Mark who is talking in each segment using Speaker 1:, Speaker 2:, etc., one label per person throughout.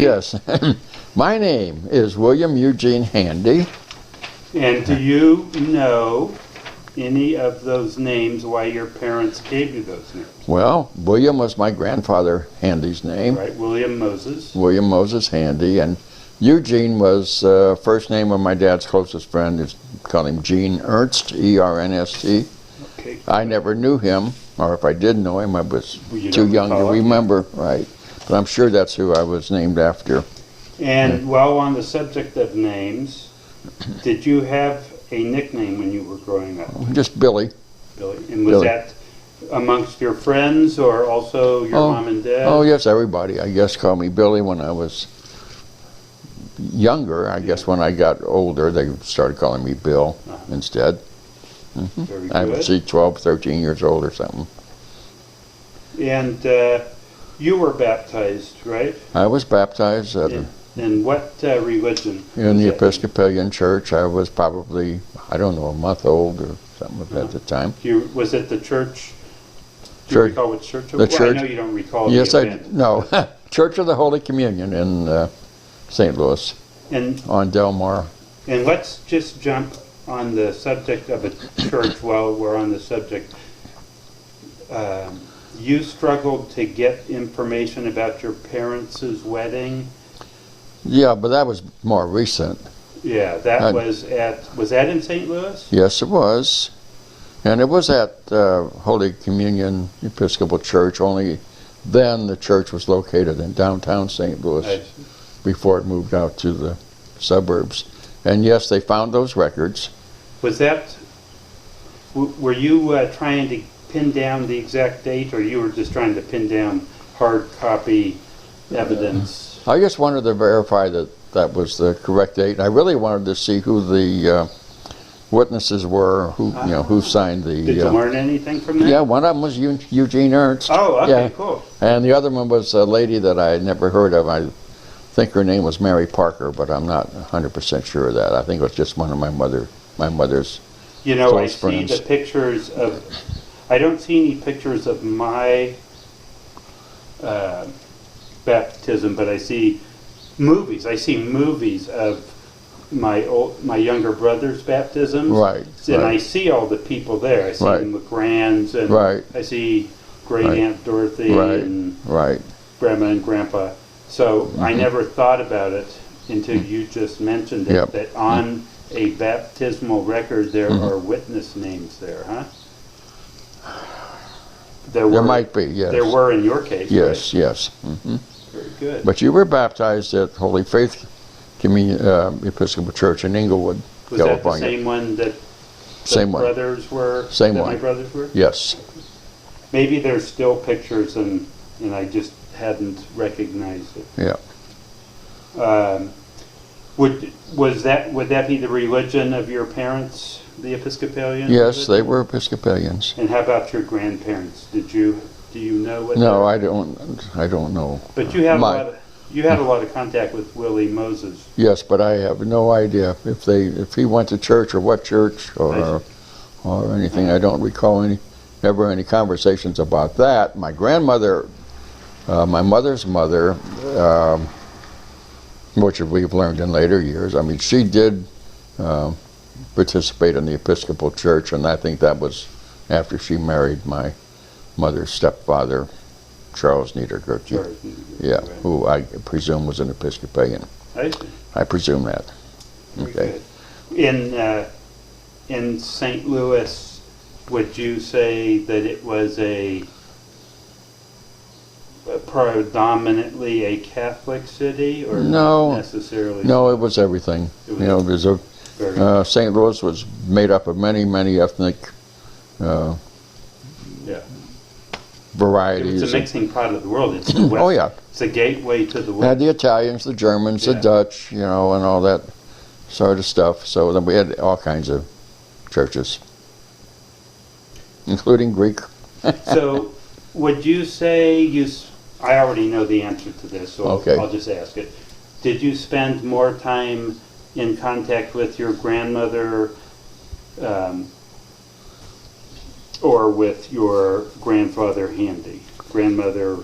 Speaker 1: Yes. My name is William Eugene Handy.
Speaker 2: And do you know any of those names, why your parents gave you those names?
Speaker 1: Well, William was my grandfather Handy's name.
Speaker 2: Right, William Moses.
Speaker 1: William Moses Handy. And Eugene was first name of my dad's closest friend. Is called him Gene Ernst, E-R-N-S-T.
Speaker 2: Okay.
Speaker 1: I never knew him, or if I did know him, I was
Speaker 2: You
Speaker 1: too
Speaker 2: don't
Speaker 1: young to
Speaker 2: recall it?
Speaker 1: remember. Right. But I'm sure that's who I was named after.
Speaker 2: And while on the subject of names, did you have a nickname when you were growing up,
Speaker 1: Just Billy.
Speaker 2: Billy? And was
Speaker 1: Billy.
Speaker 2: that amongst your friends or also your mom and dad?
Speaker 1: Oh, yes, everybody, I guess, called me Billy when I was younger. I guess when I got older, they started calling me Bill instead.
Speaker 2: Very
Speaker 1: I would
Speaker 2: good.
Speaker 1: see 12, 13 years old or something.
Speaker 2: And you were baptized, right?
Speaker 1: I was baptized
Speaker 2: In what religion?
Speaker 1: in
Speaker 2: was
Speaker 1: the
Speaker 2: that?
Speaker 1: Episcopalian Church. I was probably, I don't know, a month old or something at the time.
Speaker 2: Was it the church? Do you
Speaker 1: Church.
Speaker 2: recall what church it
Speaker 1: The
Speaker 2: was?
Speaker 1: church.
Speaker 2: I know you don't recall
Speaker 1: Yes,
Speaker 2: the
Speaker 1: I
Speaker 2: event.
Speaker 1: no. Church of the Holy Communion in St. Louis
Speaker 2: And
Speaker 1: on Del Mar.
Speaker 2: let's just jump on the subject of a church while we're on the subject. You struggled to get information about your parents' wedding.
Speaker 1: Yeah, but that was more recent.
Speaker 2: Yeah, that was that in St. Louis?
Speaker 1: Yes, it was. And it was at Holy Communion Episcopal Church, only then the church was located in downtown St. Louis before it moved out to the suburbs. And yes, they found those records.
Speaker 2: Was that, were you trying to pin down the exact date, or you were just trying to pin down hard copy evidence?
Speaker 1: I just wanted to verify that that was the correct date. I really wanted to see who the witnesses were, who signed the...
Speaker 2: Did you learn anything from that?
Speaker 1: Yeah, one of them was Eugene Ernst.
Speaker 2: Oh, okay,
Speaker 1: yeah.
Speaker 2: cool.
Speaker 1: And the other one was a lady that I had never heard of. I think her name was Mary Parker, but I'm not 100% sure of that. I think it was just one of my mother's
Speaker 2: You know, I
Speaker 1: close
Speaker 2: see
Speaker 1: friends.
Speaker 2: the pictures of, I don't see any pictures of my baptism, but I see movies. I see movies of my younger brother's baptisms.
Speaker 1: Right.
Speaker 2: And
Speaker 1: right.
Speaker 2: I see all the people there. I see
Speaker 1: Right.
Speaker 2: the McGrands, and
Speaker 1: Right.
Speaker 2: I see Great
Speaker 1: Right.
Speaker 2: Aunt Dorothy
Speaker 1: Right.
Speaker 2: and
Speaker 1: Right.
Speaker 2: Grandma and Grandpa. So I never thought about it until you just mentioned it,
Speaker 1: Yep.
Speaker 2: that on a baptismal record there are witness names there, huh? There
Speaker 1: might be, yes.
Speaker 2: There were in your case,
Speaker 1: Yes, yes. hmm
Speaker 2: right? Very good.
Speaker 1: But you were baptized at Holy Faith Episcopal Church in Inglewood,
Speaker 2: Was that the
Speaker 1: California.
Speaker 2: same one that
Speaker 1: Same one.
Speaker 2: brothers were?
Speaker 1: Same
Speaker 2: that
Speaker 1: one.
Speaker 2: my brothers were?
Speaker 1: Yes.
Speaker 2: Maybe there's still pictures and I just hadn't recognized it.
Speaker 1: Yeah.
Speaker 2: Would that be the religion of your parents, the Episcopalian?
Speaker 1: Yes,
Speaker 2: religion?
Speaker 1: they were Episcopalians.
Speaker 2: And how about your grandparents? Do you know what?
Speaker 1: No,
Speaker 2: their-
Speaker 1: I don't know.
Speaker 2: But you had
Speaker 1: My-
Speaker 2: a lot of contact with Willie Moses.
Speaker 1: Yes, but I have no idea if he went to church or what church or anything. I don't recall ever any conversations about that. My grandmother, my mother's mother, which we've learned in later years, I mean, she did participate in the Episcopal Church, and I think that was after she married my mother's stepfather, Charles Niedergerke.
Speaker 2: Sorry.
Speaker 1: Yeah,
Speaker 2: Right.
Speaker 1: who I presume was an Episcopalian.
Speaker 2: I see.
Speaker 1: I presume that.
Speaker 2: Very
Speaker 1: Okay.
Speaker 2: good. In St. Louis, would you say that it was a predominantly a Catholic city, or
Speaker 1: No.
Speaker 2: not necessarily?
Speaker 1: No, it was everything.
Speaker 2: It was
Speaker 1: You know, there's a
Speaker 2: very,
Speaker 1: St. Louis was made up of many, many ethnic
Speaker 2: yeah.
Speaker 1: varieties.
Speaker 2: It's a mixing pot of the world. It's the West.
Speaker 1: Oh yeah,
Speaker 2: It's a gateway to the
Speaker 1: had
Speaker 2: West.
Speaker 1: the Italians, the Germans, the
Speaker 2: Yeah.
Speaker 1: Dutch, and all that sort of stuff. So then we had all kinds of churches, including Greek.
Speaker 2: So, would you say I already know the answer to this, so
Speaker 1: Okay.
Speaker 2: I'll just ask it. Did you spend more time in contact with your grandmother or with your grandfather Handy? Grandmother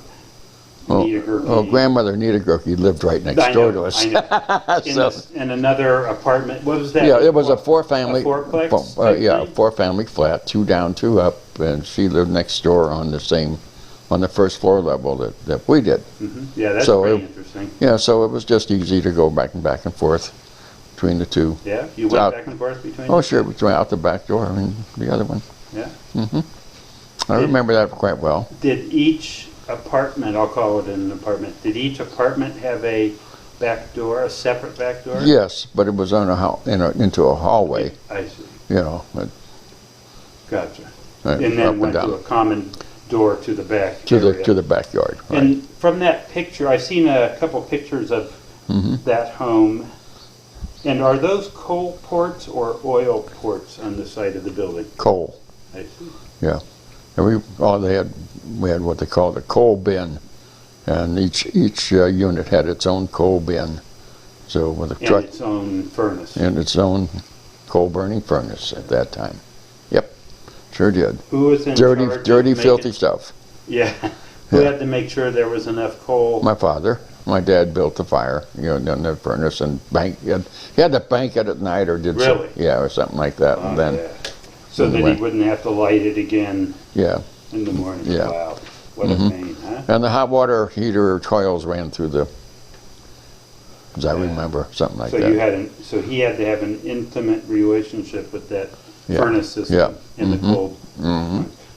Speaker 2: Niedergerke.
Speaker 1: Grandmother Niedergerke lived right next
Speaker 2: I
Speaker 1: door
Speaker 2: know,
Speaker 1: to us.
Speaker 2: I know. In another apartment. What was that?
Speaker 1: Yeah, it was a four-family.
Speaker 2: A fourplex type
Speaker 1: Yeah, a
Speaker 2: thing?
Speaker 1: four-family flat, 2 down, 2 up, and she lived next door on the first floor level that we did.
Speaker 2: Yeah, that's
Speaker 1: So
Speaker 2: pretty interesting.
Speaker 1: Yeah, so it was just easy to go back and forth between the two.
Speaker 2: Yeah, you went back and forth between.
Speaker 1: Oh, sure, between out the back door and the other one.
Speaker 2: Yeah.
Speaker 1: I remember that quite well.
Speaker 2: Did each apartment, I'll call it an apartment, did each apartment have a back door, a separate back door?
Speaker 1: Yes, but it was on into a hallway.
Speaker 2: I see.
Speaker 1: You know.
Speaker 2: Gotcha.
Speaker 1: Right,
Speaker 2: And
Speaker 1: up
Speaker 2: then
Speaker 1: and
Speaker 2: went
Speaker 1: down.
Speaker 2: to a common door to the back
Speaker 1: To
Speaker 2: area.
Speaker 1: the backyard. Right.
Speaker 2: And from that picture, I've seen a couple pictures of that home. And are those coal ports or oil ports on the side of the building?
Speaker 1: Coal.
Speaker 2: I see.
Speaker 1: Yeah. And we had what they called a coal bin, and each unit had its own coal bin. So with a truck
Speaker 2: And its own furnace.
Speaker 1: and its own coal burning furnace at that time. Yep, sure did.
Speaker 2: Who was in charge of
Speaker 1: Dirty,
Speaker 2: making-
Speaker 1: filthy stuff.
Speaker 2: Yeah. Who
Speaker 1: Yeah.
Speaker 2: had to make sure there was enough coal?
Speaker 1: My father, my dad built the fire, in the furnace and he had to bank it at night or did
Speaker 2: Really?
Speaker 1: or something like that.
Speaker 2: Oh,
Speaker 1: And then,
Speaker 2: yeah. So that he wouldn't have to light it again
Speaker 1: yeah.
Speaker 2: in the morning.
Speaker 1: Yeah.
Speaker 2: Wow. What a pain, huh?
Speaker 1: And the hot water heater coils ran through as I
Speaker 2: Yeah.
Speaker 1: remember, something like
Speaker 2: So
Speaker 1: that.
Speaker 2: so he had to have an intimate relationship with that
Speaker 1: Yeah.
Speaker 2: furnace system
Speaker 1: Yeah.
Speaker 2: in the cold.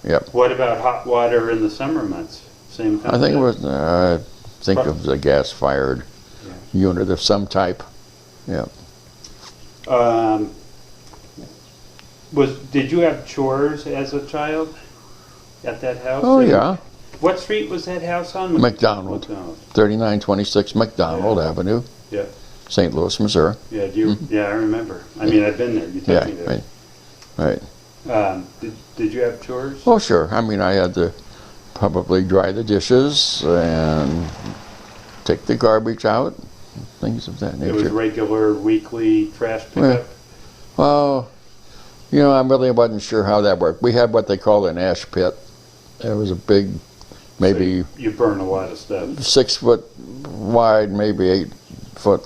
Speaker 1: Yep.
Speaker 2: What about hot water in the summer months? Same kind
Speaker 1: I think it
Speaker 2: of
Speaker 1: was, it was a gas-fired unit of some type. Yeah.
Speaker 2: Did you have chores as a child at that house?
Speaker 1: Oh, yeah.
Speaker 2: What street was that house on?
Speaker 1: McDonald. 3926 McDonald Avenue,
Speaker 2: Yeah,
Speaker 1: St. Louis, Missouri.
Speaker 2: yeah. Yeah, I remember. I mean, I've been there. You took
Speaker 1: Yeah,
Speaker 2: me there.
Speaker 1: right.
Speaker 2: Did you have chores?
Speaker 1: Oh, sure. I mean, I had to probably dry the dishes and take the garbage out, things of that
Speaker 2: It was
Speaker 1: nature.
Speaker 2: regular weekly trash pickup.
Speaker 1: Well, I really wasn't sure how that worked. We had what they called an ash pit. It was a big, maybe
Speaker 2: So you burn a lot of stuff.
Speaker 1: 6 foot wide, maybe 8 foot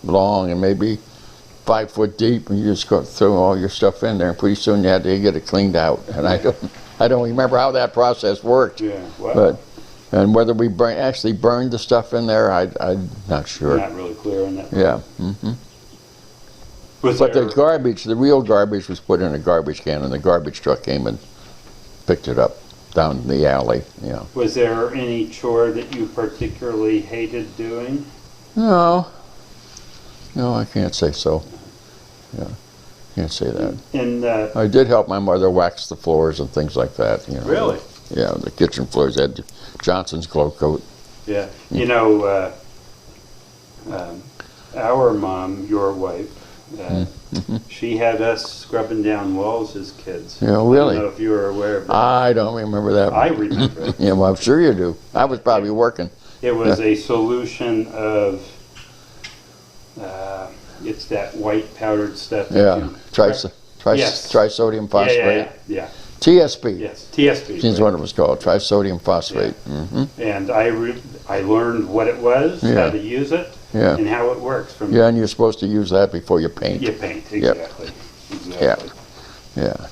Speaker 1: long, and maybe 5 foot deep. And you just go throw all your stuff in there, and pretty soon you had to get it cleaned out. And I don't remember how that process worked.
Speaker 2: Yeah. Wow.
Speaker 1: And whether we actually burned the stuff in there, I'm not sure.
Speaker 2: Not really clear on that.
Speaker 1: Yeah.
Speaker 2: Was
Speaker 1: But
Speaker 2: there,
Speaker 1: the garbage, the real garbage, was put in a garbage can, and the garbage truck came and picked it up down the alley. Yeah.
Speaker 2: was there any chore that you particularly hated doing?
Speaker 1: No, I can't say so. Yeah, can't say that.
Speaker 2: And
Speaker 1: I did help my mother wax the floors and things like that.
Speaker 2: Really?
Speaker 1: Yeah, the kitchen floors had Johnson's glow coat.
Speaker 2: yeah, our mom, your wife, she had us scrubbing down walls as kids.
Speaker 1: Yeah,
Speaker 2: I
Speaker 1: really?
Speaker 2: don't know if you were aware of that.
Speaker 1: I don't remember that.
Speaker 2: I remember it.
Speaker 1: Yeah, well, I'm sure you do. I was probably working.
Speaker 2: It was a solution of, it's that white powdered stuff. that
Speaker 1: Yeah,
Speaker 2: you- Yes.
Speaker 1: trisodium phosphate.
Speaker 2: Yeah.
Speaker 1: TSP.
Speaker 2: Yes, TSP.
Speaker 1: That's
Speaker 2: right.
Speaker 1: what it was called, trisodium phosphate.
Speaker 2: And I learned what it was,
Speaker 1: Yeah.
Speaker 2: how to use it,
Speaker 1: Yeah.
Speaker 2: and how it works from
Speaker 1: Yeah, and you're supposed to use that before you paint.
Speaker 2: you paint.
Speaker 1: Yep.
Speaker 2: Exactly.
Speaker 1: Yeah.
Speaker 2: Exactly.
Speaker 1: Yeah.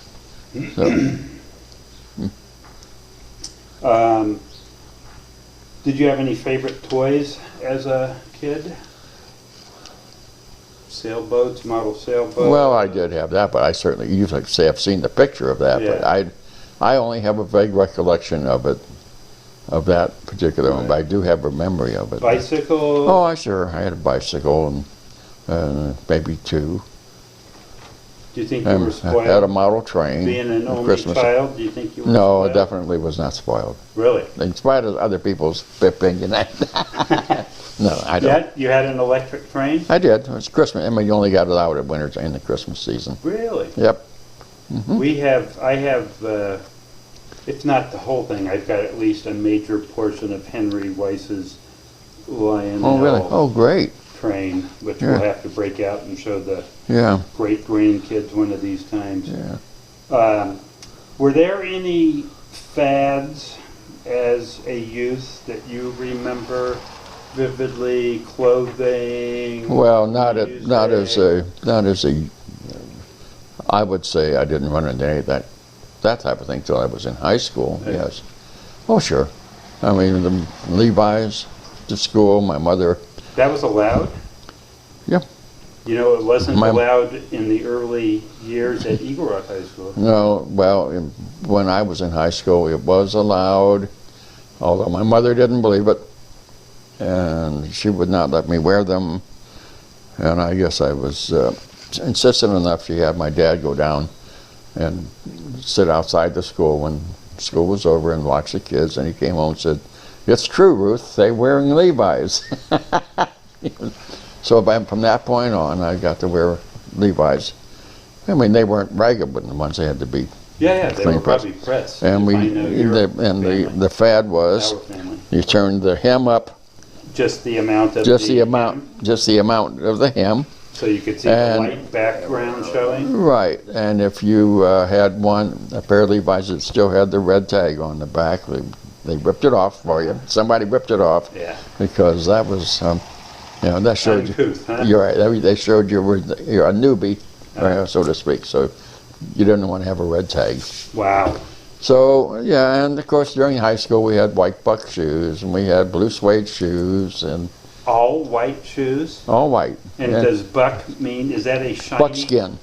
Speaker 1: So,
Speaker 2: Did you have any favorite toys as a kid? Sailboats, model sailboats?
Speaker 1: well, I did have that, but I certainly, you like say I've seen the picture of that, but
Speaker 2: Yeah.
Speaker 1: I only have a vague recollection of it, of that particular one, but I do have a memory of it.
Speaker 2: Bicycle?
Speaker 1: Oh, I had a bicycle and maybe 2.
Speaker 2: Do you think you were
Speaker 1: I
Speaker 2: spoiled?
Speaker 1: had a model train.
Speaker 2: Being an
Speaker 1: at
Speaker 2: only
Speaker 1: Christmas.
Speaker 2: child, do you think you were
Speaker 1: No, I
Speaker 2: spoiled?
Speaker 1: definitely was not spoiled.
Speaker 2: Really?
Speaker 1: In spite of other people's opinion. No, I don't.
Speaker 2: You had an electric train?
Speaker 1: I did. It was Christmas. I mean, you only got it out at winter in the Christmas season.
Speaker 2: Really?
Speaker 1: Yep.
Speaker 2: I have, if not the whole thing, I've got at least a major portion of Henry Weiss's Lionel
Speaker 1: Oh, really? Oh, great.
Speaker 2: train, which
Speaker 1: Yeah.
Speaker 2: we'll have to break out and show the
Speaker 1: Yeah.
Speaker 2: great grandkids one of these times.
Speaker 1: Yeah.
Speaker 2: Were there any fads as a youth that you remember vividly? Clothing?
Speaker 1: Well, not as
Speaker 2: music?
Speaker 1: a. I would say I didn't run into any of that type of thing till I was in high school.
Speaker 2: Yeah.
Speaker 1: Yes. Oh, sure. I mean, the Levi's to school. My mother.
Speaker 2: That was allowed?
Speaker 1: Yeah.
Speaker 2: You know, it wasn't
Speaker 1: My-
Speaker 2: allowed in the early years at Eagle Rock High School.
Speaker 1: No, well, when I was in high school, it was allowed, although my mother didn't believe it, and she would not let me wear them. And I guess I was insistent enough. She had my dad go down and sit outside the school when school was over and watch the kids. And he came home and said, "It's true, Ruth. They're wearing Levi's." So from that point on, I got to wear Levi's. I mean, they weren't ragged, but the ones they had to be.
Speaker 2: Yeah, they were
Speaker 1: Clean press.
Speaker 2: probably pressed.
Speaker 1: And
Speaker 2: if I know your family,
Speaker 1: the fad was
Speaker 2: our family.
Speaker 1: you turned the hem up
Speaker 2: Just the amount of
Speaker 1: just the
Speaker 2: hem,
Speaker 1: amount of the hem.
Speaker 2: so you could see
Speaker 1: And-
Speaker 2: the white background showing.
Speaker 1: Right, and if you had a pair of Levi's that still had the red tag on the back, they ripped it off for you. Somebody ripped it off
Speaker 2: Yeah.
Speaker 1: because that was, that showed you.
Speaker 2: Uncouth, huh?
Speaker 1: You're right. They showed you're a newbie, so to speak. So you didn't want to have a red tag.
Speaker 2: Wow.
Speaker 1: So yeah, and of course during high school we had white buck shoes and we had blue suede shoes and
Speaker 2: All white shoes?
Speaker 1: all white.
Speaker 2: And
Speaker 1: Yeah.
Speaker 2: does buck mean, is that a shiny?
Speaker 1: Buckskin.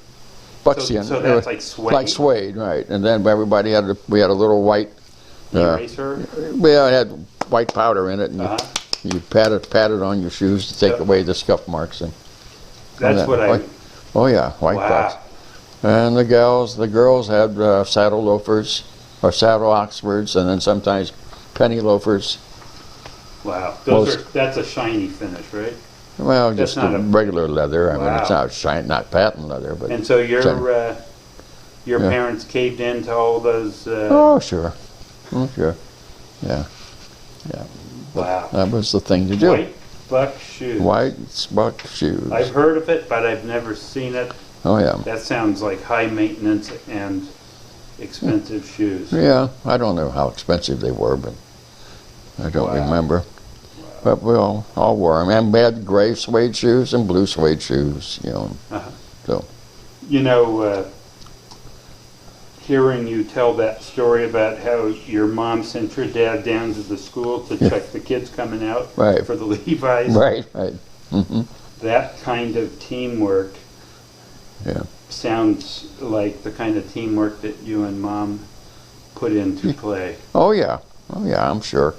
Speaker 1: Buckskin.
Speaker 2: So that's like suede?
Speaker 1: Like suede, right. And then everybody we had a little white,
Speaker 2: Eraser?
Speaker 1: we had white powder in it, and
Speaker 2: Uh-huh.
Speaker 1: you pat it on your shoes to take
Speaker 2: Yep.
Speaker 1: away the scuff marks. And
Speaker 2: That's
Speaker 1: that.
Speaker 2: what I,
Speaker 1: Oh yeah, white
Speaker 2: wow.
Speaker 1: bucks. And the girls had saddle loafers or saddle Oxfords, and then sometimes penny loafers.
Speaker 2: Wow.
Speaker 1: Most-
Speaker 2: That's a shiny finish, right?
Speaker 1: Well,
Speaker 2: That's
Speaker 1: just
Speaker 2: not
Speaker 1: the
Speaker 2: a-
Speaker 1: regular leather. I mean, it's
Speaker 2: Wow.
Speaker 1: not shine, not patent leather, but
Speaker 2: And so
Speaker 1: Shiny.
Speaker 2: your
Speaker 1: Yeah.
Speaker 2: parents caved into all those,
Speaker 1: oh sure, sure, yeah.
Speaker 2: wow.
Speaker 1: That was the thing to do.
Speaker 2: White buck shoes.
Speaker 1: White buck shoes.
Speaker 2: I've heard of it, but I've never seen it.
Speaker 1: Oh yeah.
Speaker 2: That sounds like high maintenance and expensive shoes.
Speaker 1: Yeah, I don't know how expensive they were, but I don't
Speaker 2: Wow.
Speaker 1: remember. But we all wore them. And we had gray suede shoes and blue suede shoes,
Speaker 2: Uh-huh.
Speaker 1: So,
Speaker 2: You know, hearing you tell that story about how your mom sent your dad down to the school to check the kids coming out
Speaker 1: Right.
Speaker 2: for the Levi's,
Speaker 1: right. Mm-hmm.
Speaker 2: that kind of teamwork
Speaker 1: Yeah.
Speaker 2: sounds like the kind of teamwork that you and mom put into play.
Speaker 1: Oh yeah, I'm sure.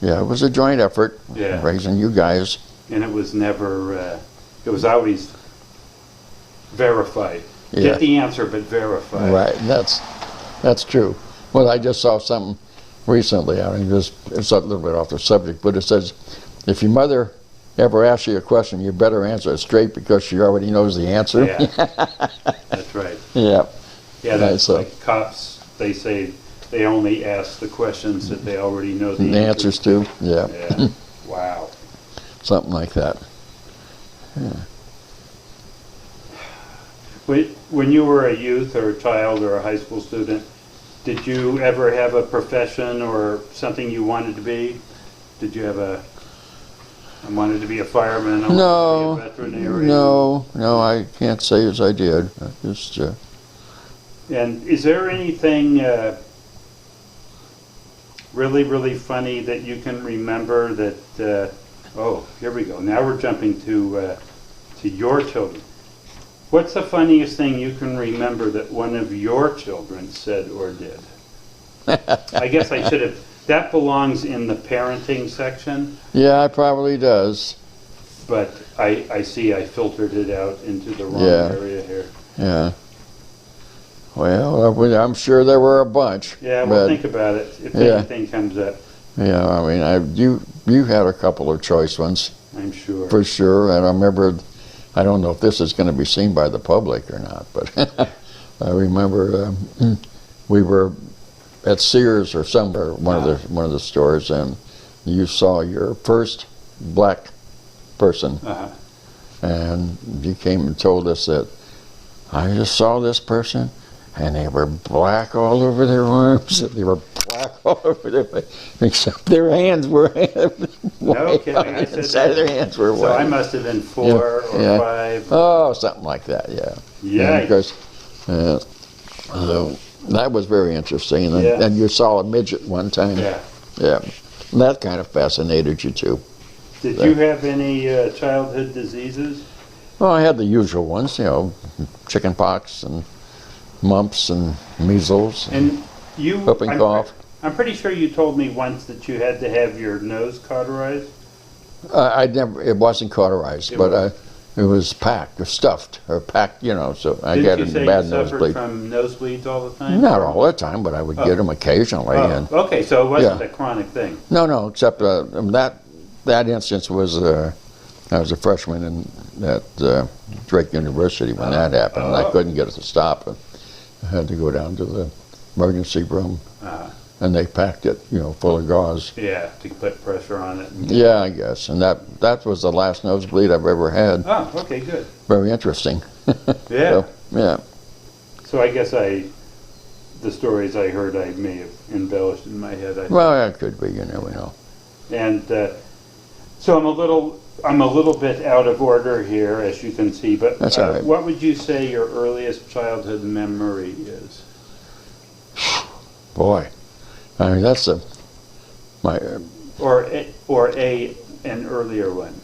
Speaker 1: Yeah, it was a joint effort,
Speaker 2: Yeah.
Speaker 1: raising you guys.
Speaker 2: And it was never, it was always verified.
Speaker 1: Yeah.
Speaker 2: Get the answer, but verify.
Speaker 1: Right, that's true. Well, I just saw something recently. I mean, it's a little bit off the subject, but it says, if your mother ever asks you a question, you better answer it straight because she already knows the answer.
Speaker 2: Yeah, that's right.
Speaker 1: Yeah.
Speaker 2: Yeah, that's
Speaker 1: so-
Speaker 2: like cops, they say they only ask the questions that they already know
Speaker 1: The answers to. Yeah.
Speaker 2: Yeah, wow.
Speaker 1: Something like that.
Speaker 2: When you were a youth or a child or a high school student, did you ever have a profession or something you wanted to be? Did you have I wanted to be a fireman, I
Speaker 1: No,
Speaker 2: wanted to be a veterinarian?
Speaker 1: no, I can't say as I did. I just,
Speaker 2: And is there anything really, really funny that you can remember that, oh, here we go. Now we're jumping to your children. What's the funniest thing you can remember that one of your children said or did? I guess I should have, that belongs in the parenting section,
Speaker 1: yeah, it probably does.
Speaker 2: but I see I filtered it out into the wrong
Speaker 1: Yeah.
Speaker 2: area here.
Speaker 1: Yeah. Well, I'm sure there were a bunch.
Speaker 2: Yeah, well,
Speaker 1: but,
Speaker 2: think about it, if
Speaker 1: Yeah.
Speaker 2: anything comes up,
Speaker 1: Yeah, I mean, you had a couple of choice ones
Speaker 2: I'm sure.
Speaker 1: for sure, and I remember. I don't know if this is going to be seen by the public or not, but I remember we were at Sears or somewhere, one of the stores, and you saw your first black person,
Speaker 2: Uh-huh.
Speaker 1: and you came and told us that I just saw this person, and they were black all over their arms. They were black all over their face, except their hands were
Speaker 2: No kidding.
Speaker 1: on
Speaker 2: I
Speaker 1: the
Speaker 2: said
Speaker 1: inside of
Speaker 2: that.
Speaker 1: their hands were
Speaker 2: So I
Speaker 1: white.
Speaker 2: must have been 4 or
Speaker 1: Yeah.
Speaker 2: 5.
Speaker 1: Oh, something like that, yeah.
Speaker 2: Yeah.
Speaker 1: And of course, so that was very interesting. And,
Speaker 2: Yeah.
Speaker 1: and you saw a midget one time.
Speaker 2: Yeah.
Speaker 1: Yeah. And that kind of fascinated you too.
Speaker 2: Did you have any childhood diseases?
Speaker 1: Well, I had the usual ones, chicken pox and mumps and measles and
Speaker 2: And you,
Speaker 1: whooping cough.
Speaker 2: I'm pretty sure you told me once that you had to have your nose cauterized.
Speaker 1: It wasn't cauterized, but it was packed or stuffed or packed, so I
Speaker 2: Didn't
Speaker 1: got
Speaker 2: you
Speaker 1: a
Speaker 2: say
Speaker 1: bad
Speaker 2: you suffered
Speaker 1: nosebleed.
Speaker 2: from nosebleeds all the time?
Speaker 1: Not all the time, but I would get them occasionally. And
Speaker 2: Okay, so it wasn't
Speaker 1: Yeah.
Speaker 2: a chronic thing.
Speaker 1: no, except that instance was I was a freshman at Drake University when that happened, and I couldn't get it to stop. And I had to go down to the emergency room, and they packed it, full of gauze.
Speaker 2: Yeah, to put pressure on it.
Speaker 1: Yeah, I guess, and that was the last nosebleed I've ever had.
Speaker 2: Oh, okay, good.
Speaker 1: Very interesting.
Speaker 2: Yeah.
Speaker 1: So, yeah.
Speaker 2: So I guess the stories I heard I may have embellished in my head.
Speaker 1: Well, that could be. You never know.
Speaker 2: And so I'm a little bit out of order here, as you can see. But
Speaker 1: That's all right.
Speaker 2: what would you say your earliest childhood memory is?
Speaker 1: Boy, I mean that's my.
Speaker 2: Or an earlier one.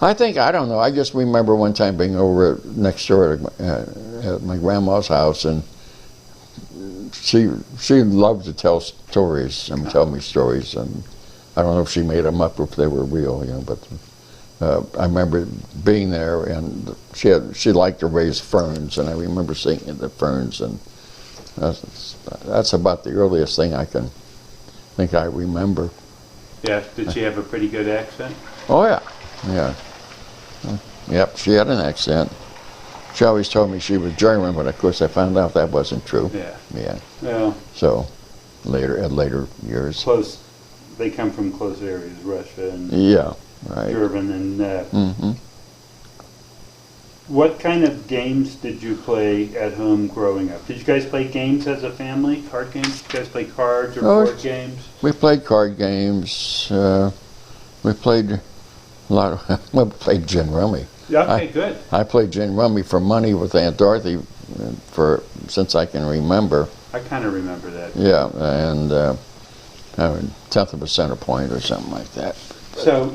Speaker 1: I don't know. I just remember one time being over next door at my grandma's house, and she loved to tell stories and tell me stories, and I don't know if she made them up or if they were real, but I remember being there, and she liked to raise ferns, and I remember seeing the ferns, and that's about the earliest thing I can think I remember.
Speaker 2: Yeah. Did she have a pretty good accent?
Speaker 1: Oh yeah, yeah. Yep, she had an accent. She always told me she was German, but of course I found out that wasn't true.
Speaker 2: Yeah.
Speaker 1: Yeah.
Speaker 2: Well,
Speaker 1: So later years.
Speaker 2: close. They come from close areas, Russia and
Speaker 1: Yeah, right.
Speaker 2: German. And
Speaker 1: hmm
Speaker 2: what kind of games did you play at home growing up? Did you guys play games as a family? Card games? Did you guys play cards or board games?
Speaker 1: We played card games. We played a lot of. We played gin rummy.
Speaker 2: Yeah, okay, good.
Speaker 1: I played gin rummy for money with Aunt Dorothy since I can remember.
Speaker 2: I kind of remember that.
Speaker 1: Yeah, and a tenth of a center point or something like that.
Speaker 2: So,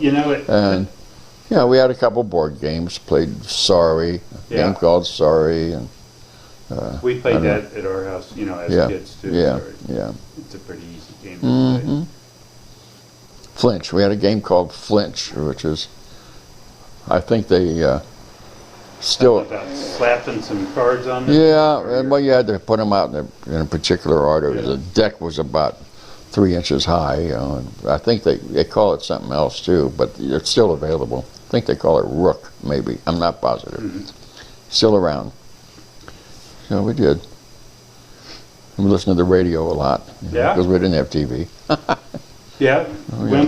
Speaker 1: And we had a couple board games. Played Sorry, a game called Sorry, and
Speaker 2: we played
Speaker 1: I don't
Speaker 2: that at our house, as kids too.
Speaker 1: yeah,
Speaker 2: Sorry.
Speaker 1: yeah.
Speaker 2: It's a pretty easy game to play.
Speaker 1: hmm Flinch. We had a game called Flinch, which is, I think they still.
Speaker 2: About slapping some cards on them?
Speaker 1: Yeah, and well, you had to put them out in a particular order.
Speaker 2: Yeah.
Speaker 1: The deck was about 3 inches high. And I think they call it something else too, but it's still available. I think they call it Rook, maybe. I'm not positive. Still around. So we did. We listened to the radio a lot.
Speaker 2: Yeah?
Speaker 1: Because we didn't have TV.
Speaker 2: Yeah.
Speaker 1: Oh, yeah.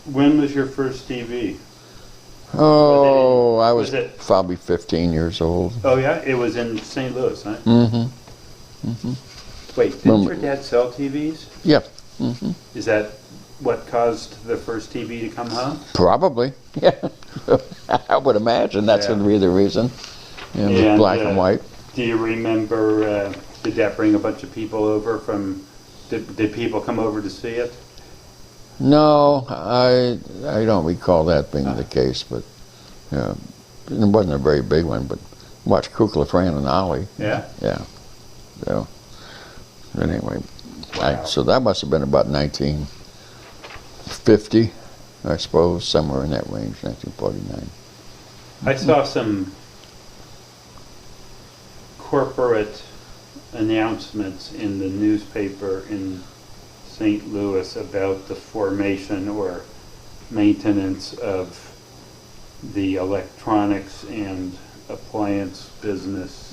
Speaker 2: When was your first TV?
Speaker 1: Oh, I was
Speaker 2: was it-
Speaker 1: probably 15 years old.
Speaker 2: Oh yeah, it was in St. Louis, huh?
Speaker 1: Mm-hmm.
Speaker 2: Wait, didn't your dad sell TVs?
Speaker 1: Yeah. Mm-hmm.
Speaker 2: Is that what caused the first TV to come home?
Speaker 1: Probably. Yeah. I would imagine that's
Speaker 2: Yeah.
Speaker 1: would be the reason. Yeah, with
Speaker 2: And,
Speaker 1: black and white.
Speaker 2: Do you remember? Did that bring a bunch of people over from? Did people come over to see it?
Speaker 1: No, I don't recall that being the case, but it wasn't a very big one. But watch Kukla, Fran, and Ollie.
Speaker 2: Yeah.
Speaker 1: Yeah. So anyway,
Speaker 2: Wow.
Speaker 1: so that must have been about 1950, I suppose, somewhere in that range, 1949.
Speaker 2: I saw some corporate announcements in the newspaper in St. Louis about the formation or maintenance of the electronics and appliance business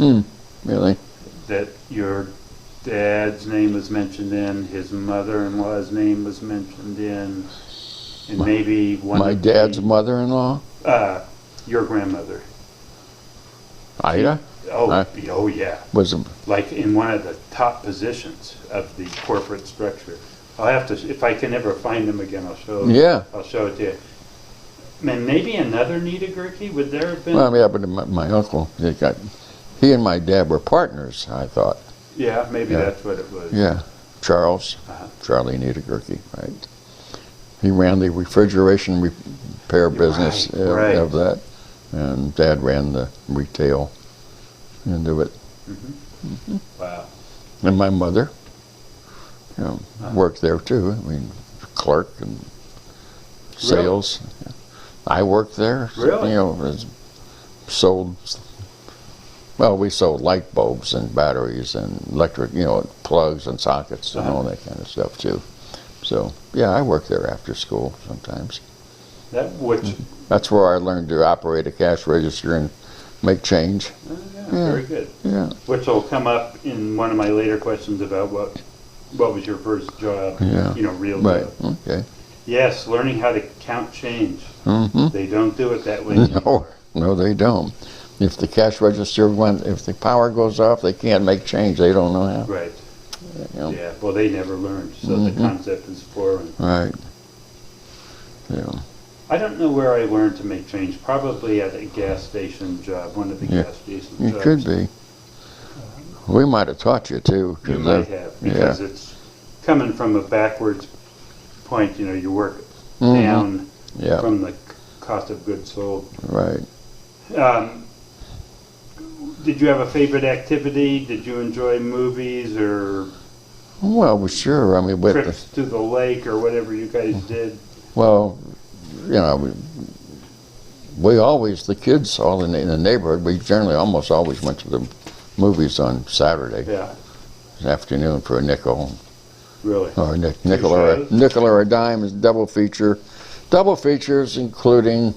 Speaker 1: Really?
Speaker 2: that your dad's name was mentioned in, his mother-in-law's name was mentioned in, and maybe one
Speaker 1: My
Speaker 2: of
Speaker 1: dad's
Speaker 2: the,
Speaker 1: mother-in-law,
Speaker 2: your grandmother.
Speaker 1: Ida.
Speaker 2: Oh,
Speaker 1: Huh?
Speaker 2: oh yeah.
Speaker 1: Was
Speaker 2: Like in one of the top positions of the corporate structure. I'll have to, if I can ever find them again,
Speaker 1: yeah.
Speaker 2: I'll show it to you. And maybe another Nita Gurkey, would there have been?
Speaker 1: Well, yeah, but my uncle, he and my dad were partners, I thought.
Speaker 2: Yeah, maybe
Speaker 1: Yeah.
Speaker 2: that's what it was.
Speaker 1: Yeah, Charles,
Speaker 2: Uh-huh.
Speaker 1: Charlie Niedergurke, right? He ran the refrigeration repair business
Speaker 2: Right.
Speaker 1: of that, and Dad ran the retail end of it.
Speaker 2: Wow.
Speaker 1: And my mother,
Speaker 2: Uh-huh.
Speaker 1: worked there too. I mean, clerk and sales. I worked there.
Speaker 2: Really?
Speaker 1: Sold. Well, we sold light bulbs and batteries and electric, plugs and sockets and
Speaker 2: Uh-huh.
Speaker 1: all that kind of stuff too. So yeah, I worked there after school sometimes.
Speaker 2: Which,
Speaker 1: That's where I learned to operate a cash register and make change.
Speaker 2: yeah, very good.
Speaker 1: Yeah.
Speaker 2: Which will come up in one of my later questions about what was your first job,
Speaker 1: Yeah.
Speaker 2: real
Speaker 1: Right.
Speaker 2: job.
Speaker 1: Okay.
Speaker 2: Yes, learning how to count change.
Speaker 1: Mm-hmm.
Speaker 2: They don't do it that way anymore.
Speaker 1: No, they don't. If the cash register if the power goes off, they can't make change. They don't know how.
Speaker 2: Right.
Speaker 1: You know?
Speaker 2: Yeah, well, they never learned, so the concept is foreign.
Speaker 1: Right. Yeah.
Speaker 2: I don't know where I learned to make change. Probably at a gas station job, one of the
Speaker 1: Yeah.
Speaker 2: gas station
Speaker 1: It
Speaker 2: jobs.
Speaker 1: could be. We might have taught you too.
Speaker 2: You might have, because it's coming from a backwards point. You work down
Speaker 1: Yeah.
Speaker 2: from the cost of goods sold.
Speaker 1: Right.
Speaker 2: Did you have a favorite activity? Did you enjoy movies or
Speaker 1: Well, sure. I mean,
Speaker 2: trips to the lake or whatever you guys did?
Speaker 1: well, we always, the kids all in the neighborhood, we generally almost always went to the movies on Saturday
Speaker 2: Yeah,
Speaker 1: afternoon for a nickel.
Speaker 2: really.
Speaker 1: Or
Speaker 2: Two shows?
Speaker 1: nickel or a dime is double feature. Double features including,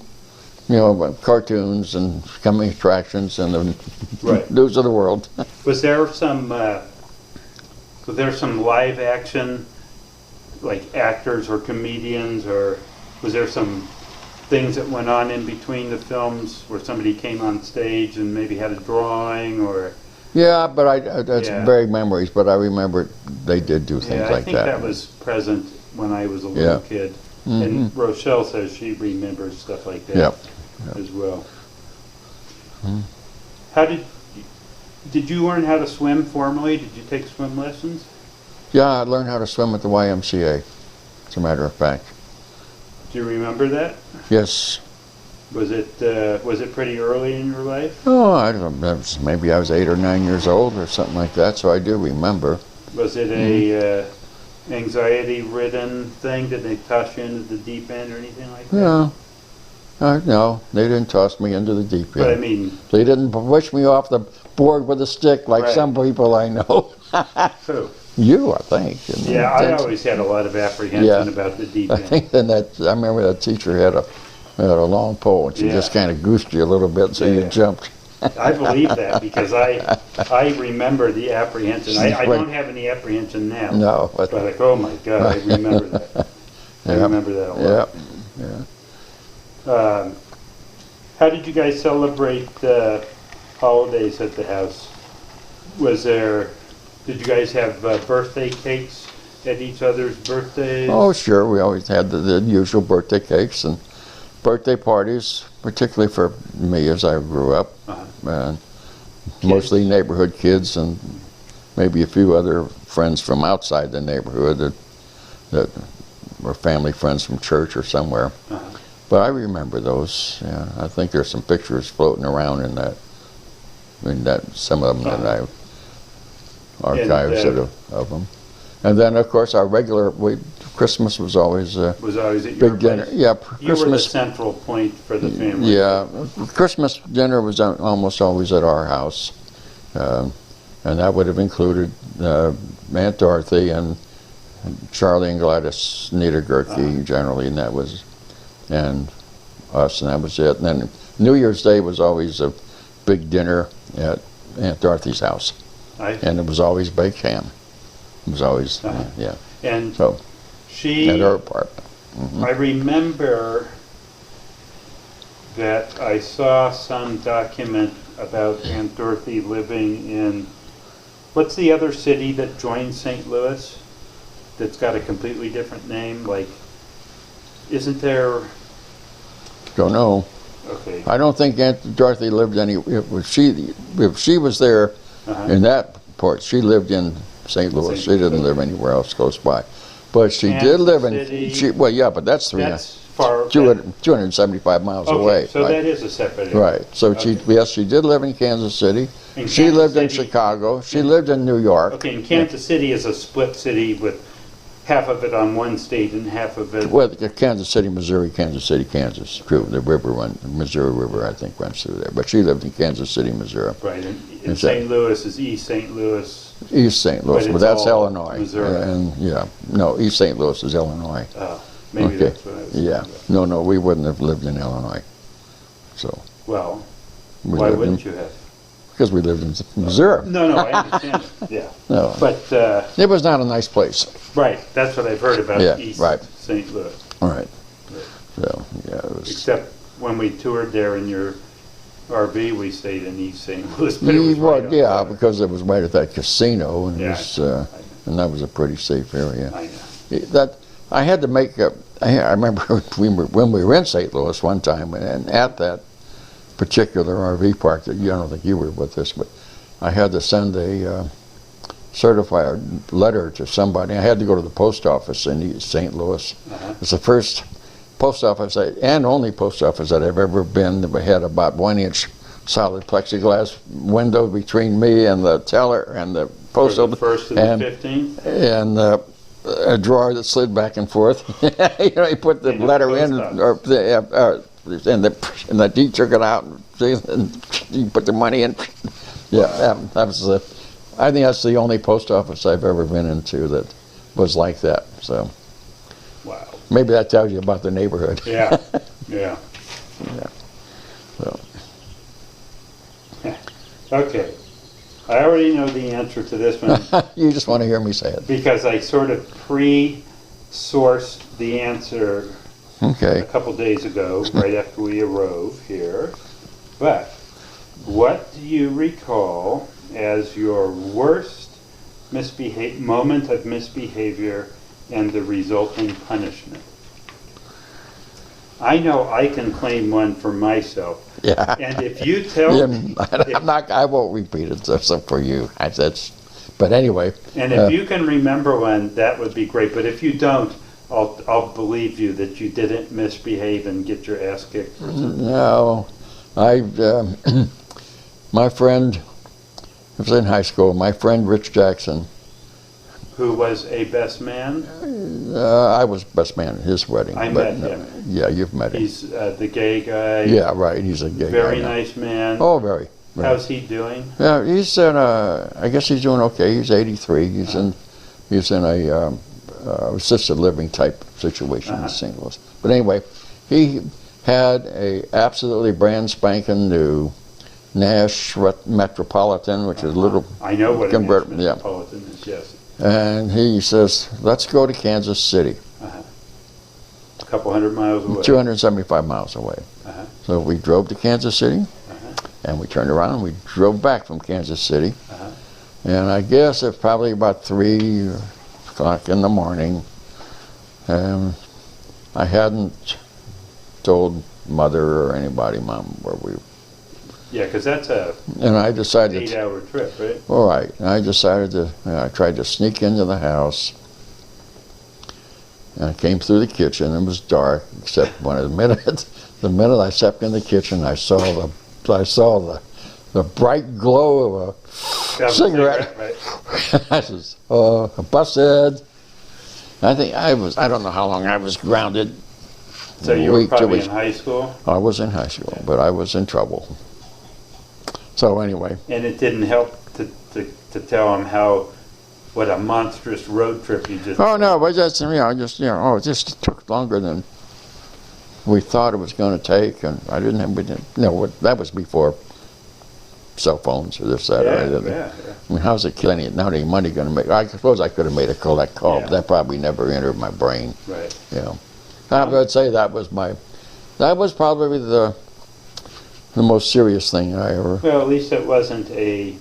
Speaker 1: cartoons and coming attractions and the
Speaker 2: Right.
Speaker 1: news of the world.
Speaker 2: Was there some live action, like actors or comedians, or was there some things that went on in between the films where somebody came on stage and maybe had a drawing or?
Speaker 1: Yeah, but that's
Speaker 2: Yeah.
Speaker 1: vague memories, but I remember they did do things
Speaker 2: Yeah, I
Speaker 1: like
Speaker 2: think that was present when I was a little
Speaker 1: Yeah.
Speaker 2: kid. And Rochelle says she remembers stuff like that
Speaker 1: Yep.
Speaker 2: as well. How did you learn how to swim formally? Did you take swim lessons?
Speaker 1: Yeah, I learned how to swim at the YMCA, as a matter of fact.
Speaker 2: Do you remember that?
Speaker 1: Yes.
Speaker 2: Was it pretty early in your life?
Speaker 1: Oh, I don't know. Maybe I was 8 or 9 years old or something like that, so I do remember.
Speaker 2: Was it a anxiety-ridden thing? Did they toss you into the deep end or anything like that?
Speaker 1: Yeah. No, they didn't toss me into the deep
Speaker 2: But I
Speaker 1: end.
Speaker 2: mean,
Speaker 1: They didn't push me off the board with a stick like
Speaker 2: Right.
Speaker 1: some people I know.
Speaker 2: who?
Speaker 1: You, I think. And
Speaker 2: Yeah, I
Speaker 1: that's-
Speaker 2: always had a lot of apprehension
Speaker 1: Yeah.
Speaker 2: about the deep
Speaker 1: I
Speaker 2: end.
Speaker 1: think I remember that teacher had a long pole, and she
Speaker 2: Yeah.
Speaker 1: just kind of goosed you a little bit, so you
Speaker 2: Yeah.
Speaker 1: jumped.
Speaker 2: I believe that because I remember the apprehension. I don't have any apprehension now.
Speaker 1: No,
Speaker 2: But like, oh my God, I remember that. I
Speaker 1: Yep.
Speaker 2: remember that a lot.
Speaker 1: Yeah.
Speaker 2: How did you guys celebrate holidays at the house? Did you guys have birthday cakes at each other's birthdays?
Speaker 1: Oh, sure. We always had the usual birthday cakes and birthday parties, particularly for me as I grew up. And mostly neighborhood kids and maybe a few other friends from outside the neighborhood that were family friends from church or somewhere. But I remember those. Yeah, I think there's some pictures floating around in that. Some of them that I archives of them. And then, of course, our regular Christmas was always
Speaker 2: Was always at your
Speaker 1: big dinner.
Speaker 2: place?
Speaker 1: Yeah,
Speaker 2: You were the
Speaker 1: Christmas.
Speaker 2: central point for the family.
Speaker 1: Yeah, Christmas dinner was almost always at our house, and that would have included Aunt Dorothy and Charlie and Gladys Niedergurke generally, and us, and that was it. And then New Year's Day was always a big dinner at Aunt Dorothy's house, and it was always baked ham. It was always yeah.
Speaker 2: And
Speaker 1: So
Speaker 2: she,
Speaker 1: at her apartment.
Speaker 2: I remember that I saw some document about Aunt Dorothy living in, what's the other city that joins St. Louis that's got a completely different name? Like, isn't there,
Speaker 1: Don't know.
Speaker 2: okay,
Speaker 1: I don't think Aunt Dorothy lived any. If she was there in that port, she lived in St. Louis. She didn't live anywhere else close by. But she did live
Speaker 2: City,
Speaker 1: in. Well, yeah, but that's
Speaker 2: far.
Speaker 1: 275 miles
Speaker 2: Okay,
Speaker 1: away.
Speaker 2: so
Speaker 1: right?
Speaker 2: that is a separate area.
Speaker 1: Right. So
Speaker 2: Okay.
Speaker 1: yes, she did live in Kansas City.
Speaker 2: In
Speaker 1: She
Speaker 2: Kansas
Speaker 1: lived in
Speaker 2: City-
Speaker 1: Chicago. She lived in New York.
Speaker 2: Okay, and Kansas City is a split city with half of it on one state and half of it.
Speaker 1: Well, Kansas City, Missouri, Kansas City, Kansas. True, the river Missouri River, I think, runs through there. But she lived in Kansas City, Missouri.
Speaker 2: Right, and
Speaker 1: Is
Speaker 2: St. Louis is East St. Louis.
Speaker 1: East St. Louis,
Speaker 2: But
Speaker 1: but
Speaker 2: it's
Speaker 1: that's
Speaker 2: all
Speaker 1: Illinois.
Speaker 2: Missouri.
Speaker 1: And yeah, no, East St. Louis is Illinois.
Speaker 2: Maybe
Speaker 1: Okay.
Speaker 2: that's what I was
Speaker 1: Yeah,
Speaker 2: thinking
Speaker 1: no, we wouldn't have lived in Illinois. So
Speaker 2: about. Well,
Speaker 1: we
Speaker 2: why
Speaker 1: lived
Speaker 2: wouldn't
Speaker 1: in,
Speaker 2: you have?
Speaker 1: Because we lived in Missouri.
Speaker 2: No, I understand. Yeah,
Speaker 1: No,
Speaker 2: but
Speaker 1: it was not a nice place.
Speaker 2: right, that's what I've heard about
Speaker 1: Yeah,
Speaker 2: East
Speaker 1: right.
Speaker 2: St. Louis.
Speaker 1: All right. So yeah, it was.
Speaker 2: Except when we toured there in your RV, we stayed in East St. Louis. But it was
Speaker 1: Well,
Speaker 2: right up
Speaker 1: yeah,
Speaker 2: there.
Speaker 1: because it was right at that casino, and
Speaker 2: Yeah,
Speaker 1: and that was a pretty safe area.
Speaker 2: I know.
Speaker 1: That I had to make a. I remember when we were in St. Louis one time, and at that particular RV park, that I don't think you were with us, but I had to send a certified letter to somebody. I had to go to the post office in St. Louis. It's the first post office and only post office that I've ever been that had about 1 inch solid plexiglass window between me and the teller and the post
Speaker 2: For the
Speaker 1: office.
Speaker 2: first and the 15th?
Speaker 1: And a drawer that slid back and forth. You put the
Speaker 2: In the
Speaker 1: letter
Speaker 2: post
Speaker 1: in,
Speaker 2: office.
Speaker 1: and the D took it out, and you put the money in. Yeah, that was I think that's the only post office I've ever been into that was like that. So
Speaker 2: Wow.
Speaker 1: maybe that tells you about the neighborhood.
Speaker 2: Yeah, yeah.
Speaker 1: So,
Speaker 2: Okay. I already know the answer to this one
Speaker 1: you just want to hear me say it.
Speaker 2: because I sort of pre-sourced the answer a
Speaker 1: Okay.
Speaker 2: couple days ago, right after we arrived here. But what do you recall as your worst moment of misbehavior and the resulting punishment? I know I can claim one for myself.
Speaker 1: Yeah.
Speaker 2: And if you tell me,
Speaker 1: I won't repeat it except for you. But anyway.
Speaker 2: and if you can remember one, that would be great. But if you don't, I'll believe you that you didn't misbehave and get your ass kicked. For something.
Speaker 1: No, my friend, I was in high school, my friend Rich Jackson,
Speaker 2: Who was a best man?
Speaker 1: I was best man at his wedding.
Speaker 2: I
Speaker 1: but
Speaker 2: met
Speaker 1: no,
Speaker 2: him.
Speaker 1: Yeah, you've met him.
Speaker 2: He's the gay guy.
Speaker 1: Yeah, right, he's a gay
Speaker 2: Very
Speaker 1: guy now.
Speaker 2: nice man.
Speaker 1: Oh, very. Very.
Speaker 2: How's he doing?
Speaker 1: Yeah, he's in I guess he's doing okay. He's 83. He's in a assisted living type situation in St. Louis. But anyway, he had a absolutely brand spanking new Nash Metropolitan, which is a little
Speaker 2: I know what a
Speaker 1: convert-
Speaker 2: Nash
Speaker 1: yeah.
Speaker 2: Metropolitan is, yes.
Speaker 1: And he says, let's go to Kansas City,
Speaker 2: A couple 100 miles away.
Speaker 1: 275 miles away.
Speaker 2: Uh-huh.
Speaker 1: So we drove to Kansas City, and we turned around and we drove back from Kansas City. And I guess it's probably about 3 o'clock in the morning. I hadn't told Mother or anybody, Mom, where we were.
Speaker 2: Yeah, because that's a
Speaker 1: And I decided,
Speaker 2: 8-hour trip, right?
Speaker 1: all right, and I decided I tried to sneak into the house. And I came through the kitchen. It was dark, except when the minute I stepped in the kitchen, I saw the bright glow of
Speaker 2: That was
Speaker 1: cigarette.
Speaker 2: right?
Speaker 1: I says, busted. I don't know how long I was grounded.
Speaker 2: So you
Speaker 1: A
Speaker 2: were
Speaker 1: week, 2
Speaker 2: probably
Speaker 1: weeks.
Speaker 2: in high school,
Speaker 1: I was in high school, but I was in trouble. So anyway,
Speaker 2: and it didn't help to tell him what a monstrous road trip you just.
Speaker 1: oh no, but that's it just took longer than we thought it was going to take, and that was before cell phones or this, that, or the other.
Speaker 2: Yeah.
Speaker 1: I mean, how's it killing you? Now any money going to make? I suppose I could have made a collect call, but
Speaker 2: Yeah.
Speaker 1: that probably never entered my brain.
Speaker 2: Right.
Speaker 1: I would say that was probably the most serious thing I ever.
Speaker 2: Well, at least it wasn't a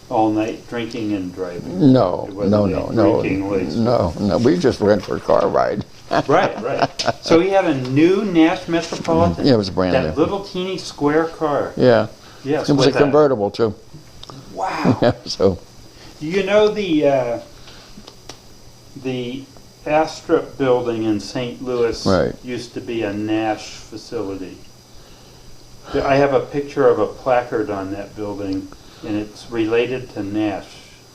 Speaker 2: all-night drinking and driving.
Speaker 1: No,
Speaker 2: It wasn't
Speaker 1: no,
Speaker 2: a
Speaker 1: no, no,
Speaker 2: drinking waste.
Speaker 1: no. We just went for a car ride.
Speaker 2: Right. So he had a new Nash Metropolitan.
Speaker 1: Yeah, it was brand
Speaker 2: That
Speaker 1: new.
Speaker 2: little teeny square car.
Speaker 1: Yeah,
Speaker 2: Yes.
Speaker 1: it was a
Speaker 2: with
Speaker 1: convertible too.
Speaker 2: Wow.
Speaker 1: Yeah, so
Speaker 2: You know the Astrup building in St. Louis
Speaker 1: Right.
Speaker 2: used to be a Nash facility. I have a picture of a placard on that building, and it's related to Nash,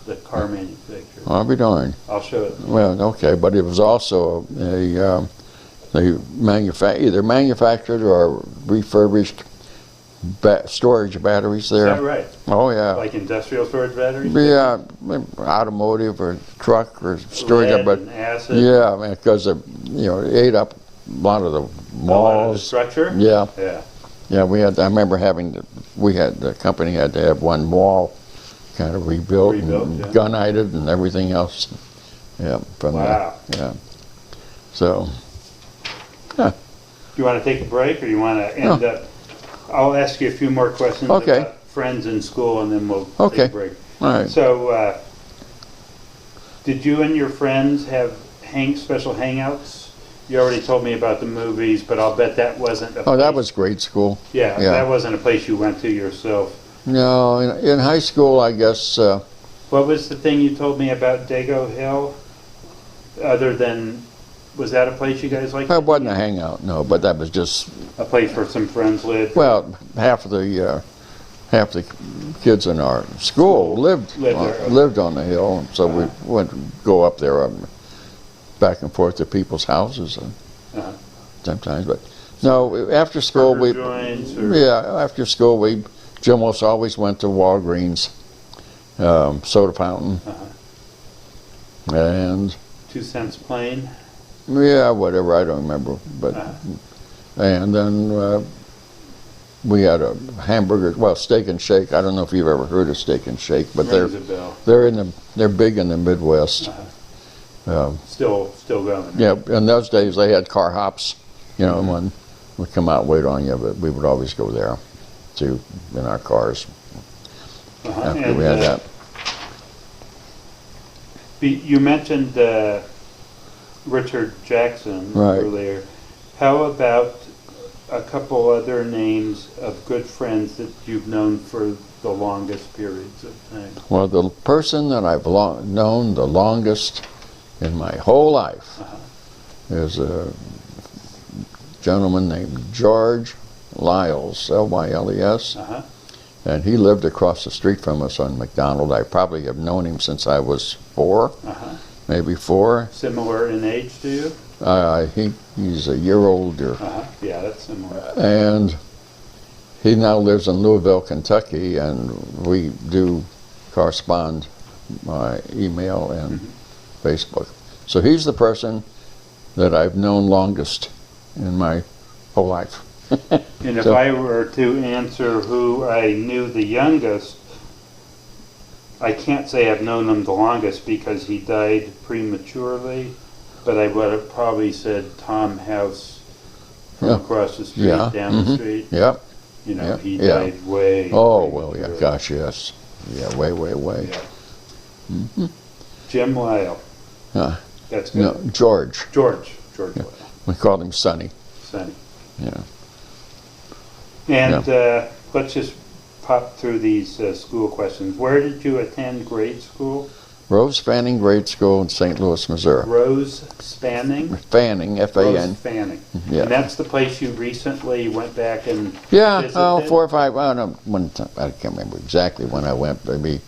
Speaker 2: the car manufacturer.
Speaker 1: I'll be darned.
Speaker 2: I'll show it.
Speaker 1: Well, okay, but it was also they either manufactured or refurbished storage batteries
Speaker 2: Is
Speaker 1: there.
Speaker 2: that right?
Speaker 1: Oh yeah.
Speaker 2: Like industrial storage batteries?
Speaker 1: Yeah, automotive or truck or storage,
Speaker 2: Lead
Speaker 1: but
Speaker 2: and acid?
Speaker 1: yeah, because it ate up a lot of the
Speaker 2: A lot of the
Speaker 1: walls.
Speaker 2: structure?
Speaker 1: Yeah,
Speaker 2: Yeah.
Speaker 1: yeah. I remember the company had to have one wall kind of rebuilt and
Speaker 2: Yeah.
Speaker 1: gunnited and everything else. Yeah, from
Speaker 2: Wow.
Speaker 1: yeah. So
Speaker 2: Do you want to take a break, or you want to end up? I'll ask you a few more questions
Speaker 1: Okay.
Speaker 2: about friends in school, and then we'll
Speaker 1: Okay.
Speaker 2: take a break.
Speaker 1: all right.
Speaker 2: So, did you and your friends have special hangouts? You already told me about the movies, but I'll bet that wasn't a
Speaker 1: Oh, that
Speaker 2: place-
Speaker 1: was grade school.
Speaker 2: Yeah,
Speaker 1: yeah.
Speaker 2: that wasn't a place you went to yourself.
Speaker 1: No, in high school, I guess.
Speaker 2: What was the thing you told me about Dago Hill? Other than, was that a place you guys liked?
Speaker 1: It wasn't a hangout, no, but that was just,
Speaker 2: A place where some friends lived?
Speaker 1: well, half the kids in our school lived
Speaker 2: Lived there.
Speaker 1: lived on the hill, and so we went to go up there back and forth to people's houses
Speaker 2: Uh-huh.
Speaker 1: sometimes. But no, after school
Speaker 2: Burger joints or-
Speaker 1: after school Jim always went to Walgreens, soda fountain,
Speaker 2: Uh-huh.
Speaker 1: and
Speaker 2: 2 cents plain?
Speaker 1: yeah, whatever, I don't remember, but. And then we had a Steak and Shake. I don't know if you've ever heard of Steak and Shake, but
Speaker 2: Rings a bell.
Speaker 1: they're big in the Midwest.
Speaker 2: Still going.
Speaker 1: Yeah, in those days they had car hops, and when we come out and wait on you, but we would always go there, in our cars after we had that.
Speaker 2: You mentioned Richard Jackson
Speaker 1: Right.
Speaker 2: earlier. How about a couple other names of good friends that you've known for the longest periods of time?
Speaker 1: Well, the person that I've known the longest in my whole life is a gentleman named George Lyles, Lyles,
Speaker 2: Uh-huh.
Speaker 1: and he lived across the street from us on McDonald. I probably have known him since I was 4,
Speaker 2: Uh-huh.
Speaker 1: maybe 4.
Speaker 2: Similar in age to you?
Speaker 1: He's a year older,
Speaker 2: Uh-huh. Yeah, that's similar.
Speaker 1: and he now lives in Louisville, Kentucky, and we do correspond by email and Facebook. So he's the person that I've known longest in my whole life.
Speaker 2: And if
Speaker 1: So-
Speaker 2: I were to answer who I knew the youngest, I can't say I've known him the longest because he died prematurely, but I would have probably said Tom House from
Speaker 1: Yeah.
Speaker 2: across the street,
Speaker 1: Yeah,
Speaker 2: down the street.
Speaker 1: Yep.
Speaker 2: You know,
Speaker 1: Yeah,
Speaker 2: he
Speaker 1: yeah.
Speaker 2: died way.
Speaker 1: Oh, well, yeah,
Speaker 2: prematurely.
Speaker 1: gosh, yes. Yeah, way.
Speaker 2: Yeah. Jim Lyle.
Speaker 1: Uh,
Speaker 2: That's good.
Speaker 1: no, George.
Speaker 2: George Lyle.
Speaker 1: We called him Sonny.
Speaker 2: Sonny.
Speaker 1: Yeah.
Speaker 2: And let's just pop through these school questions. Where did you attend grade school?
Speaker 1: Rose Fanning Grade School in St. Louis, Missouri.
Speaker 2: Rose Fanning?
Speaker 1: Fanning,
Speaker 2: Rose
Speaker 1: F-A-N.
Speaker 2: Fanning.
Speaker 1: Yeah.
Speaker 2: And that's the place you recently went back and
Speaker 1: Yeah,
Speaker 2: visited?
Speaker 1: 4 or 5, I don't know, one time, I can't remember exactly when I went, maybe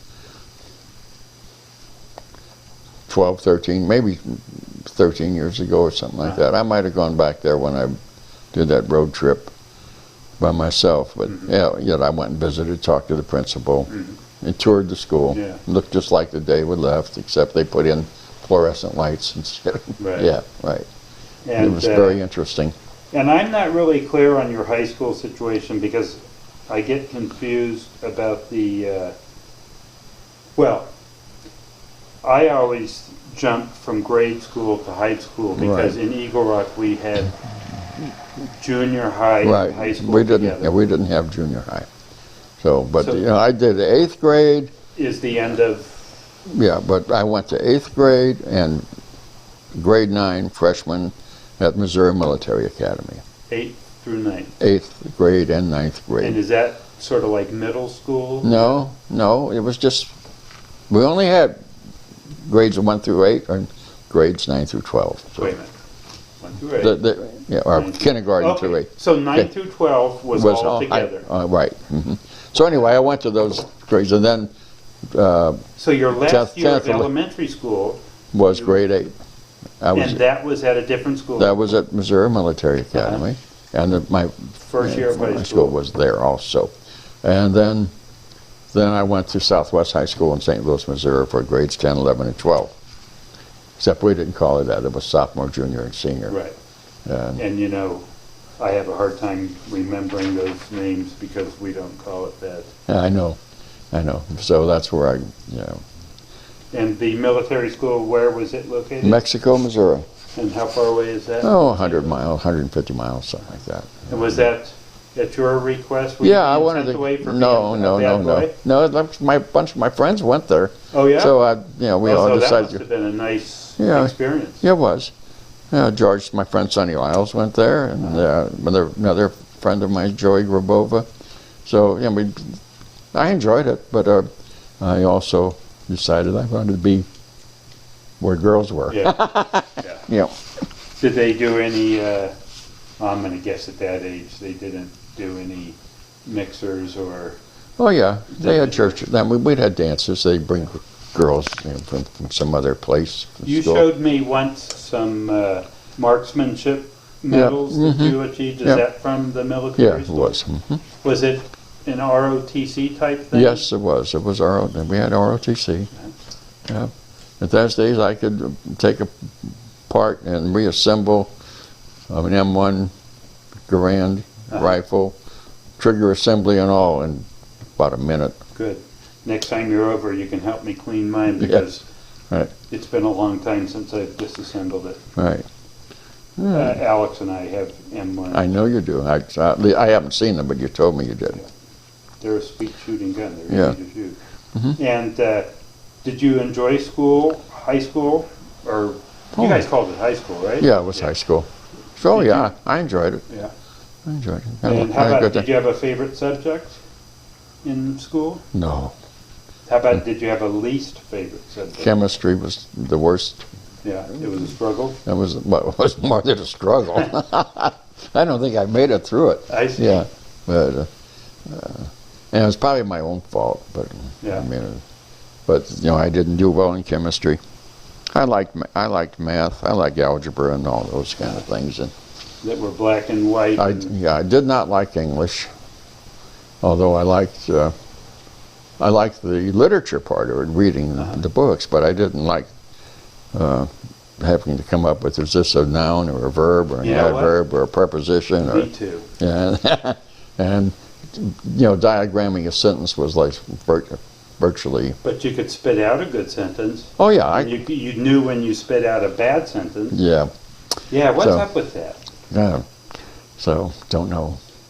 Speaker 1: 12, 13, maybe 13 years ago or something like that. I might have gone back there when I did that road trip by myself, but yeah, I went and visited, talked to the principal, and toured the school.
Speaker 2: Yeah.
Speaker 1: Looked just like the day we left, except they put in fluorescent lights instead.
Speaker 2: Right.
Speaker 1: Yeah, right.
Speaker 2: And,
Speaker 1: It was very interesting.
Speaker 2: And I'm not really clear on your high school situation because I get confused about the, I always jumped from grade school to high school because
Speaker 1: Right.
Speaker 2: in Eagle Rock we had junior high
Speaker 1: Right.
Speaker 2: and high school
Speaker 1: We didn't.
Speaker 2: together.
Speaker 1: Yeah, we didn't have junior high. So, but
Speaker 2: So-
Speaker 1: you know, I did the 8th grade.
Speaker 2: Is the end of,
Speaker 1: Yeah, but I went to 8th grade and grade 9 freshman at Missouri Military Academy.
Speaker 2: 8th through 9th?
Speaker 1: 8th grade and 9th
Speaker 2: And
Speaker 1: grade.
Speaker 2: is that sort of like middle school?
Speaker 1: No, it was just, we only had grades 1 through 8 and grades 9 through 12. So
Speaker 2: Wait a minute. 1 through 8.
Speaker 1: yeah, or
Speaker 2: 9 through-
Speaker 1: kindergarten
Speaker 2: Okay,
Speaker 1: through 8.
Speaker 2: so 9
Speaker 1: Okay.
Speaker 2: through 12 was all together.
Speaker 1: Right. So anyway, I went to those grades, and then
Speaker 2: So your last
Speaker 1: 10th
Speaker 2: year of
Speaker 1: 10th
Speaker 2: elementary school,
Speaker 1: was grade 8.
Speaker 2: and that was at a different school?
Speaker 1: That was at Missouri Military Academy, and my
Speaker 2: First year of high
Speaker 1: my
Speaker 2: school.
Speaker 1: was there also. And then I went to Southwest High School in St. Louis, Missouri for grades 10, 11, and 12. Except we didn't call it that. It was sophomore, junior, and senior.
Speaker 2: Right.
Speaker 1: And
Speaker 2: And you know, I have a hard time remembering those names because we don't call it that.
Speaker 1: I know. So that's where I,
Speaker 2: And the military school, where was it located?
Speaker 1: Mexico, Missouri.
Speaker 2: And how far away is that?
Speaker 1: Oh, 100 miles, 150 miles, something like that.
Speaker 2: And was that at your request? Were you
Speaker 1: Yeah, I
Speaker 2: being
Speaker 1: wanted
Speaker 2: sent
Speaker 1: to.
Speaker 2: away for
Speaker 1: No,
Speaker 2: being
Speaker 1: no,
Speaker 2: a
Speaker 1: no,
Speaker 2: bad
Speaker 1: no.
Speaker 2: boy?
Speaker 1: No, that's my bunch of my friends went there.
Speaker 2: Oh, yeah?
Speaker 1: So we all
Speaker 2: so that
Speaker 1: decided.
Speaker 2: must have been a nice
Speaker 1: Yeah.
Speaker 2: experience.
Speaker 1: Yeah, it was. George, my friend Sonny Lyles went there, and another friend of mine, Joey Grabova. So yeah, I enjoyed it, but I also decided I wanted to be where girls were.
Speaker 2: Yeah.
Speaker 1: Yeah.
Speaker 2: Did they do any, I'm going to guess at that age, they didn't do any mixers or,
Speaker 1: Oh yeah, they had church. We'd had dances. They'd bring girls from some other place. from
Speaker 2: you
Speaker 1: school.
Speaker 2: showed me once some marksmanship medals that you achieved. Is
Speaker 1: Yeah.
Speaker 2: that from the military?
Speaker 1: Yeah, it
Speaker 2: school?
Speaker 1: was.
Speaker 2: Was it an ROTC type thing?
Speaker 1: Yes, it was. It was we had ROTC. Yeah. At those days, I could take apart and reassemble an M1 Garand rifle, trigger assembly and all, in about a minute.
Speaker 2: Good. Next time you're over, you can help me clean mine because
Speaker 1: Right.
Speaker 2: it's been a long time since I've disassembled it.
Speaker 1: Right.
Speaker 2: Alex and I have M1.
Speaker 1: I know you do. I haven't seen them, but you told me you did.
Speaker 2: They're a sweet shooting gun. They're
Speaker 1: Yeah.
Speaker 2: easy to shoot. And did you enjoy school, high school, or you guys called it high school, right?
Speaker 1: Yeah, it was high school. So
Speaker 2: Did
Speaker 1: yeah, I enjoyed it.
Speaker 2: Yeah.
Speaker 1: I enjoyed it.
Speaker 2: And how
Speaker 1: I had a
Speaker 2: about,
Speaker 1: good
Speaker 2: did
Speaker 1: time.
Speaker 2: you have a favorite subject in school?
Speaker 1: No,
Speaker 2: How about, did you have a least favorite subject?
Speaker 1: chemistry was the worst.
Speaker 2: Yeah, it was a struggle.
Speaker 1: That was it was more than a struggle. I don't think I made it through it.
Speaker 2: I see.
Speaker 1: Yeah, but and it was probably my own fault. But
Speaker 2: Yeah.
Speaker 1: I mean, but I didn't do well in chemistry. I liked math. I liked algebra and all those kind of things. And
Speaker 2: That were black and white.
Speaker 1: I did not like English, although I liked the literature part of it, reading the books. But I didn't like having to come up with, is this a noun or a verb or an
Speaker 2: You know what?
Speaker 1: adverb or a preposition?
Speaker 2: Me too.
Speaker 1: And diagramming a sentence was like virtually.
Speaker 2: But you could spit out a good sentence.
Speaker 1: Oh yeah,
Speaker 2: You knew when you spit out a bad sentence.
Speaker 1: yeah,
Speaker 2: Yeah, what's
Speaker 1: So-
Speaker 2: up with that?
Speaker 1: yeah. So don't know.